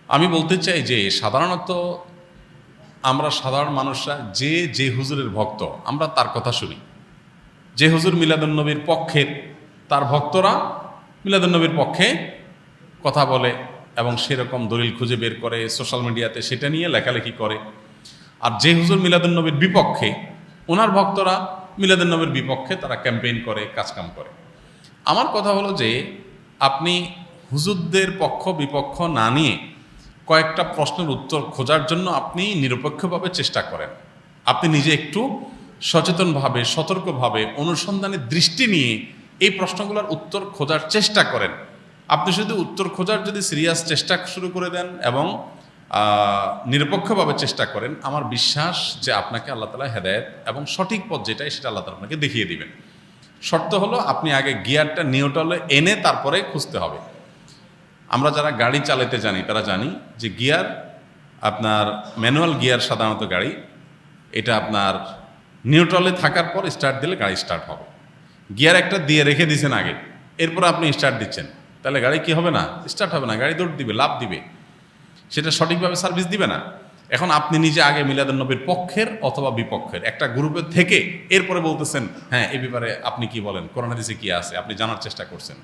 আমি বলতে চাই যে সাধারণত আমরা সাধারণ মানুষরা যে হুজুরের ভক্ত আমরা তার কথা শুনি। যে হুজুর মিলাদুন্নবীর পক্ষের, তার ভক্তরা মিলাদুন্নবীর পক্ষে কথা বলে এবং সেরকম দলিল খুঁজে বের করে সোশ্যাল মিডিয়াতে সেটা নিয়ে লেখালেখি করে। আর যে হুজুর মিলাদুন্নবীর বিপক্ষে, ওনার ভক্তরা মিলাদুন্নবীর বিপক্ষে তারা ক্যাম্পেইন করে, কাজকাম করে। আমার কথা হলো যে আপনি হুজুরদের পক্ষ বিপক্ষ না নিয়ে কয়েকটা প্রশ্নের উত্তর খোঁজার জন্য আপনি নিরপেক্ষভাবে চেষ্টা করেন। আপনি নিজে একটু সচেতনভাবে, সতর্কভাবে, অনুসন্ধানের দৃষ্টি নিয়ে এই প্রশ্নগুলোর উত্তর খোঁজার চেষ্টা করেন। আপনি শুধু উত্তর খোঁজার যদি সিরিয়াস চেষ্টা শুরু করে দেন এবং নিরপেক্ষভাবে চেষ্টা করেন, আমার বিশ্বাস যে আপনাকে আল্লাহ তাআলা হেদায়েত এবং সঠিক পথ যেটাই সেটা আল্লাহ তাআলা আপনাকে দেখিয়ে দিবেন। শর্ত হলো আপনি আগে গিয়ারটা নিউট্রালে এনে তারপরে খুঁজতে হবে। আমরা যারা গাড়ি চালাতে জানি তারা জানি যে গিয়ার, আপনার ম্যানুয়াল গিয়ার সাধারণত গাড়ি, এটা আপনার নিউট্রালে থাকার পর স্টার্ট দিলে গাড়ি স্টার্ট হবে। গিয়ার একটা দিয়ে রেখে দিয়েছেন আগে, এরপর আপনি স্টার্ট দিচ্ছেন, তাহলে গাড়ি কি হবে না? স্টার্ট হবে না, গাড়ি দৌড় দিবে, লাফ দিবে, সেটা সঠিকভাবে সার্ভিস দিবে না। এখন আপনি নিজে আগে মিলাদুন্নবীর পক্ষের অথবা বিপক্ষের একটা গ্রুপের থেকে এরপরে বলতেছেন হ্যাঁ এই ব্যাপারে আপনি কি বলেন, কোরআন হাদিসে কি আছে, আপনি জানার চেষ্টা করছেন।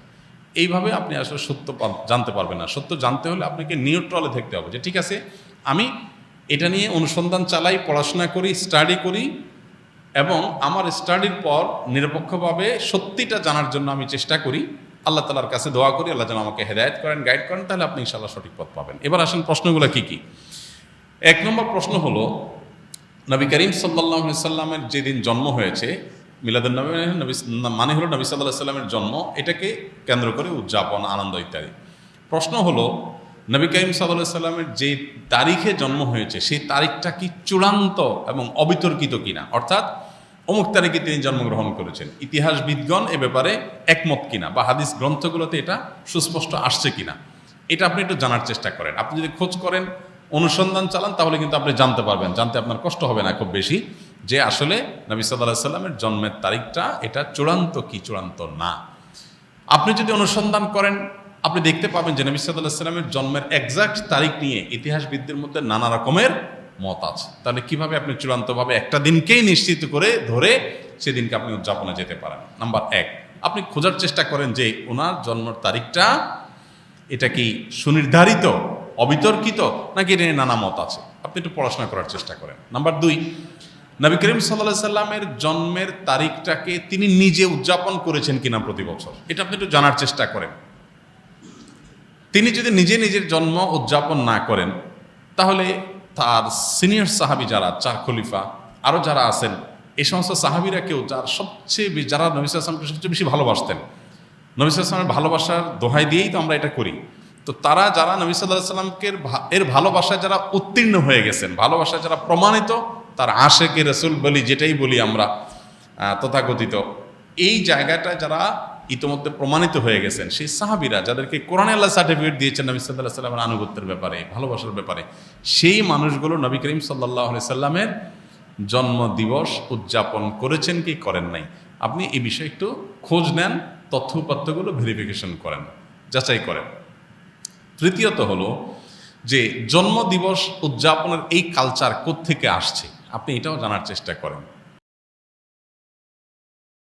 এইভাবে আপনি আসলে সত্য জানতে পারবেন না। সত্য জানতে হলে আপনাকে নিউট্রালে থাকতে হবে, যে ঠিক আছে আমি এটা নিয়ে অনুসন্ধান চালাই, পড়াশোনা করি, স্টাডি করি এবং আমার স্টাডির পর নিরপেক্ষভাবে সত্যিটা জানার জন্য আমি চেষ্টা করি। আল্লাহ তাআলার কাছে দোয়া করি আল্লাহ যেন আমাকে হেদায়েত করেন, গাইড করেন, তাহলে আপনি ইনশাআল্লাহ সঠিক পথ পাবেন। এবার আসেন প্রশ্নগুলো কি কি। এক নম্বর প্রশ্ন হলো, নবী করিম সাল্লাল্লাহু আলাইহি সাল্লামের যেদিন জন্ম হয়েছে, মিলাদুন্নবী মানে হলো নবী সাল্লাল্লাহু আলাইহি সাল্লামের জন্ম, এটাকে কেন্দ্র করে উদযাপন, আনন্দ ইত্যাদি। প্রশ্ন হলো, নবী করিম সাল্লাল্লাহু আলাইহি সাল্লামের যে তারিখে জন্ম হয়েছে সেই তারিখটা কি চূড়ান্ত এবং অবিতর্কিত কিনা, অর্থাৎ অমুক তারিখে তিনি জন্মগ্রহণ করেছেন, ইতিহাসবিদগণ এ ব্যাপারে একমত কিনা, বা হাদিস গ্রন্থগুলোতে এটা সুস্পষ্ট আসছে কিনা, এটা আপনি একটু জানার চেষ্টা করেন। আপনি যদি খোঁজ করেন, অনুসন্ধান চালান, তাহলে কিন্তু আপনি জানতে পারবেন, জানতে আপনার কষ্ট হবে না খুব বেশি, যে আসলে নবী সাল্লাল্লাহু আলাইহি সাল্লামের জন্মের তারিখটা এটা চূড়ান্ত কি চূড়ান্ত না। আপনি যদি অনুসন্ধান করেন, আপনি দেখতে পাবেন যে নবী সাল্লাল্লাহু আলাইহি সাল্লামের জন্মের এক্সাক্ট তারিখ নিয়ে ইতিহাসবিদদের মধ্যে নানা রকমের মত আছে। তাহলে কিভাবে আপনি চূড়ান্তভাবে একটা দিনকেই নিশ্চিত করে ধরে সেদিনকে আপনি উদযাপনে যেতে পারেন? নাম্বার এক, আপনি খোঁজার চেষ্টা করেন যে ওনার জন্মের তারিখটা এটা কি সুনির্ধারিত, অবিতর্কিত, নাকি এটা নিয়ে নানা মত আছে। আপনি একটু পড়াশোনা করার চেষ্টা করেন। নাম্বার দুই, নবী করিম সাল্লাল্লাহু আলাইহি সাল্লামের জন্মের তারিখটাকে তিনি নিজে উদযাপন করেছেন কিনা প্রতি বছর, এটা আপনি একটু জানার চেষ্টা করেন। তিনি যদি নিজে নিজের জন্ম উদযাপন না করেন, তাহলে তার সিনিয়র সাহাবী যারা, চার খলিফা আরও যারা আছেন, এই সমস্ত সাহাবীরা কেউ যারা নবী সাল্লাল্লাহু আলাইহি ওয়াসাল্লামকে সবচেয়ে বেশি ভালোবাসতেন, নবী সাল্লাল্লাহু আলাইহি ওয়াসাল্লামের ভালোবাসার দোহাই দিয়েই তো আমরা এটা করি, তো তারা যারা নবী সাল্লাল্লাহু আলাইহি ওয়াসাল্লামকে এর ভালোবাসায় যারা উত্তীর্ণ হয়ে গেছেন, ভালোবাসায় যারা প্রমাণিত, তার আশেকে রাসূল বলি, যেটাই বলি আমরা তথাকথিত, এই জায়গাটা যারা ইতোমধ্যে প্রমাণিত হয়ে গেছেন, সেই সাহাবীরা যাদেরকে কোরআনে আল্লাহ সার্টিফিকেট দিয়েছেন নবী সাল্লাল্লাহু আলাইহি ওয়াসাল্লামের আনুগত্যের ব্যাপারে, ভালোবাসার ব্যাপারে, সেই মানুষগুলো নবী করিম সাল্লাল্লাহু আলাইহি সাল্লামের জন্ম দিবস উদযাপন করেছেন কি করেন নাই, আপনি এই বিষয়ে একটু খোঁজ নেন, তথ্য উপাত্তগুলো ভেরিফিকেশন করেন, যাচাই করেন। তৃতীয়ত হলো যে জন্মদিবস উদযাপনের এই কালচার কোত্থেকে আসছে, আপনি এটাও জানার চেষ্টা করেন।